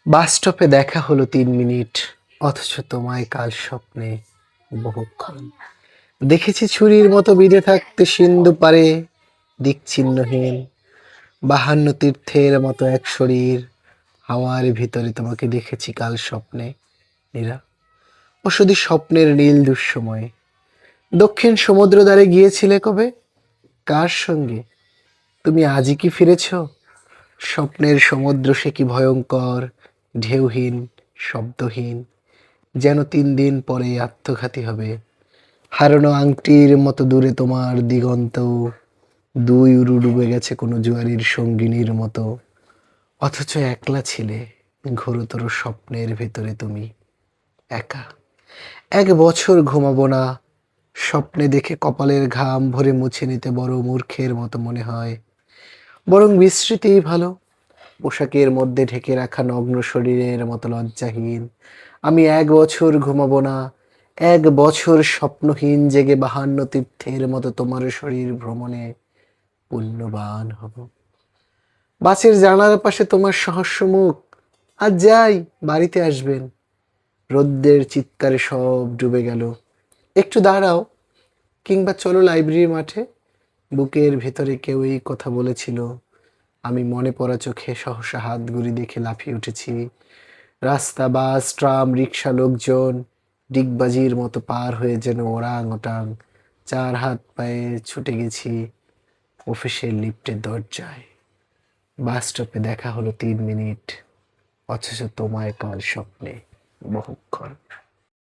বাস স্টপে দেখা হলো ৩ মিনিট, অথচ তোমায় কাল স্বপ্নে বহুক্ষণ। দেখেছি ছুরির মতো বিঁধে থাকতে সিন্ধু পারে, দিকচিহ্নহীন ৫২ তীর্থের মতো এক শরীর। হাওয়ার ভিতরে তোমাকে দেখেছি কাল স্বপ্নে, নীরা। ও শুধু স্বপ্নের নীল দুঃসময়ে। দক্ষিণ সমুদ্র দ্বারে গিয়েছিলে কবে? কার সঙ্গে? তুমি আজই কি ফিরেছ? স্বপ্নের সমুদ্র সে কি ভয়ঙ্কর, ঢেউহীন, শব্দহীন, যেন ৩ দিন পরে আত্মঘাতী হবে। হারানো আংটির মতো দূরে তোমার দিগন্ত, দুই উরু ডুবে গেছে কোনো জুয়ারির সঙ্গিনীর মতো। অথচ একলা ছিলে ঘোরতর স্বপ্নের ভেতরে তুমি, একা। ১ বছর ঘুমাবো না, স্বপ্নে দেখে কপালের ঘাম ভরে মুছে নিতে বড় মূর্খের মতো মনে হয়। বরং বিস্মৃতিই ভালো, পোশাকের মধ্যে ঢেকে রাখা নগ্ন শরীরের মতো লজ্জাহীন। আমি ১ বছর ঘুমাবো না, ১ বছর স্বপ্নহীন জেগে ৫২ তীর্থের মতো তোমার শরীর ভ্রমণে পুণ্যবান হব। বাসের জানালার পাশে তোমার সহস্র মুখ। আজ যাই, বাড়িতে আসবেন। রোদ্রের চিৎকারে সব ডুবে গেল। একটু দাঁড়াও, কিংবা চলো লাইব্রেরি মাঠে। বুকের ভেতরে কেউ এই কথা বলেছিল। আমি মনে পড়া চোখে সহসা হাত ঘুরি দেখে লাফিয়ে উঠেছি। রাস্তা, বাস, ট্রাম, রিক্সা, লোকজন ডিগবাজির মতো পার হয়ে যেন ওরাং ওটাং ৪ হাত পায়ে ছুটে গেছি অফিসের লিফটের দরজায়। বাস স্টপে দেখা হলো ৩ মিনিট, অথচ তোমায় কাল স্বপ্নে বহুক্ষণ।